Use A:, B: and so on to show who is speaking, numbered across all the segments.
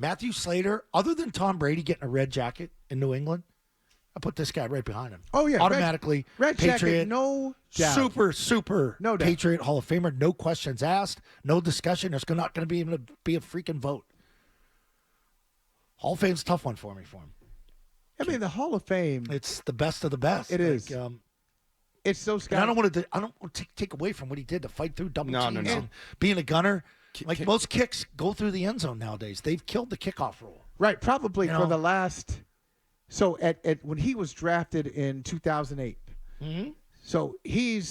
A: Matthew Slater, other than Tom Brady getting a red jacket in New England, I put this guy right behind him.
B: Oh, yeah.
A: Automatically.
B: Red
A: Patriot.
B: jacket, no doubt.
A: Super
B: no doubt.
A: Patriot Hall of Famer. No questions asked. No discussion. There's not going to be even be a freaking vote. Hall of Fame's a tough one for me for him.
B: I mean, the Hall of Fame.
A: It's the best of the best.
B: It is. It's so scary.
A: I don't want to take away from what he did to fight through double teams
C: No.
A: and being a gunner. Like most kicks go through the end zone nowadays. They've killed the kickoff rule.
B: Right, probably
A: You
B: for
A: know?
B: the last. So at when he was drafted in 2008, so the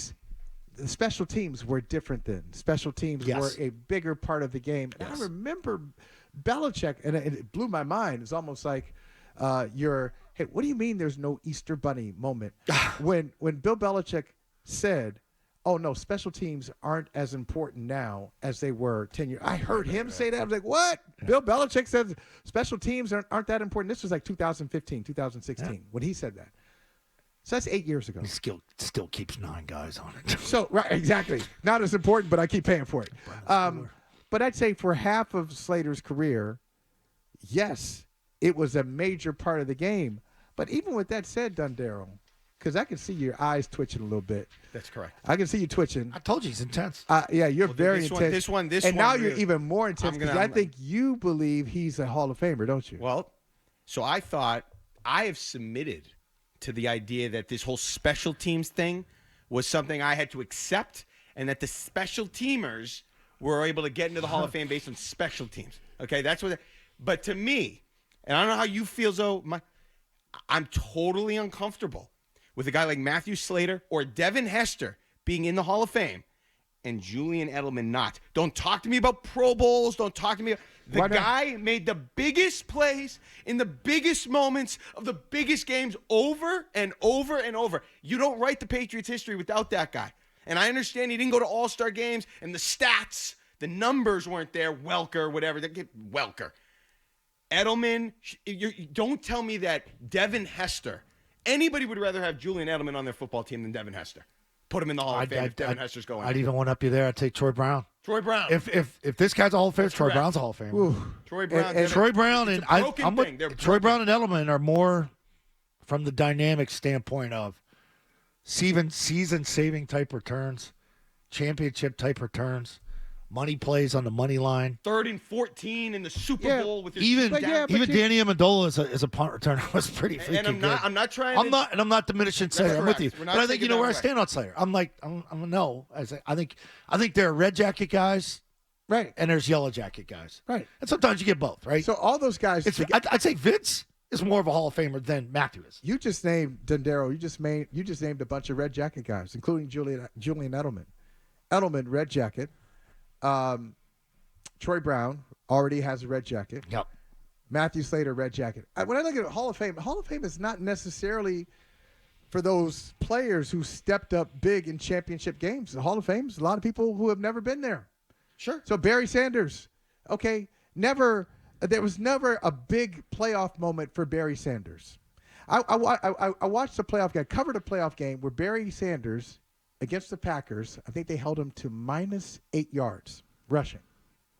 B: special teams were different then. Special teams were a bigger part of the game. And I remember Belichick, and it blew my mind. It's almost like hey, what do you mean there's no Easter Bunny moment? when Bill Belichick said, oh, no, special teams aren't as important now as they were 10 years. I heard him say that. I was like, what? Yeah. Bill Belichick says special teams aren't that important. This was like 2015, 2016 when he said that. So that's 8 years ago.
A: He still keeps 9 guys on it.
B: So, right, exactly. Not as important, but I keep paying for it. But I'd say for half of Slater's career, yes, it was a major part of the game. But even with that said, Dondero, because I can see your eyes twitching a little bit.
C: That's correct.
B: I can see you twitching.
A: I told you he's intense.
B: Yeah, you're very intense.
C: This one.
B: And now you're even more intense because I think you believe he's a Hall of Famer, don't you?
C: Well, so I thought I have submitted to the idea that this whole special teams thing was something I had to accept, and that the special teamers were able to get into the Hall of Fame based on special teams. Okay, that's what. But to me, and I don't know how you feel, Zoe, I'm totally uncomfortable with a guy like Matthew Slater or Devin Hester being in the Hall of Fame and Julian Edelman not. Don't talk to me about Pro Bowls. Don't talk to me. The guy made the biggest plays in the biggest moments of the biggest games over and over and over. You don't write the Patriots' history without that guy. And I understand he didn't go to all-star games and the stats, the numbers weren't there. Welker, whatever. Welker. Edelman, don't tell me that Devin Hester, anybody would rather have Julian Edelman on their football team than Devin Hester. Put him in the Hall of Fame if Devin Hester's going.
A: I'd even one up you there. I'd take Troy Brown.
C: Troy Brown.
A: If this guy's a Hall of Famer, Troy Brown's a Hall of Famer.
B: Ooh.
C: Troy Brown.
A: And Troy Brown and I'm with Troy
C: broken.
A: Brown and Edelman are more from the dynamic standpoint of season-saving type returns, championship type returns, money plays on the money line.
C: 3rd and 14 in the Super Bowl with your
A: even
C: down.
A: Danny Amendola as a punt returner was pretty freaking
C: and
A: good.
C: I'm not trying.
A: I'm not diminishing Slater. I'm with you,
C: but
A: I think you know where I stand on Slater. I'm no. I think there are red jacket guys,
B: right,
A: and there's yellow jacket guys,
B: right,
A: and sometimes you get both, right.
B: So all those guys.
A: I'd say Vince is more of a Hall of Famer than Matthew is.
B: You just named Dondero. You just named a bunch of red jacket guys, including Julian Edelman. Edelman, red jacket. Troy Brown already has a red jacket.
A: Yep.
B: Matthew Slater, red jacket. When I look at Hall of Fame is not necessarily for those players who stepped up big in championship games. The Hall of Fame is a lot of people who have never been there.
C: Sure.
B: So Barry Sanders, okay, there was never a big playoff moment for Barry Sanders. I watched the playoff game, covered a playoff game where Barry Sanders against the Packers, I think they held him to -8 yards rushing.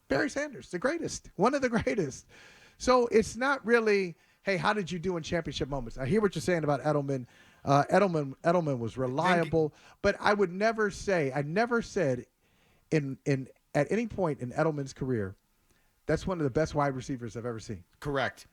B: Barry Sanders, the greatest, one of the greatest. So it's not really, hey, how did you do in championship moments? I hear what you're saying about Edelman. Edelman was reliable, but I never said at any point in Edelman's career, that's one of the best wide receivers I've ever seen.
C: Correct,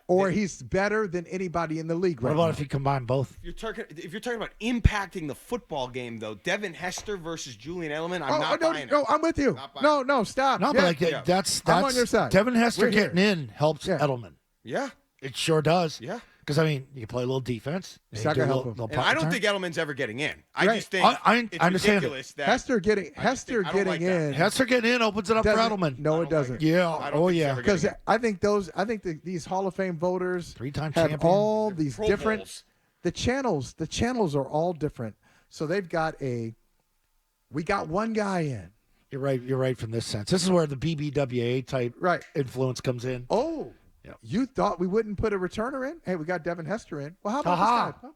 C: or
B: he's better than anybody in the league right now.
A: What about if you combine both?
C: If you're talking about impacting the football game, though, Devin Hester versus Julian Edelman, I'm not buying it.
B: No, I'm with you. No, stop.
A: No, but that's
B: I'm on your side.
A: Devin Hester getting in helps Edelman.
C: Yeah,
A: it sure does.
C: Yeah.
A: Because, I mean, you play a little defense.
B: It's not going to help him.
C: And I don't think Edelman's ever getting in. I just think it's
A: understand
C: ridiculous that
B: Hester getting in.
A: Hester getting in opens it up for Edelman.
B: No, it doesn't. Because I think these Hall of Fame voters
A: 3-time
B: have
A: champion.
B: all these
C: Pro
B: different
C: Bowls.
B: the channels are all different. So they've got we got one guy in.
A: You're right from this sense. This is where the BBWA type influence comes in.
B: Oh.
A: Yep.
B: You thought we wouldn't put a returner in? Hey, we got Devin Hester in. Well, how about this guy?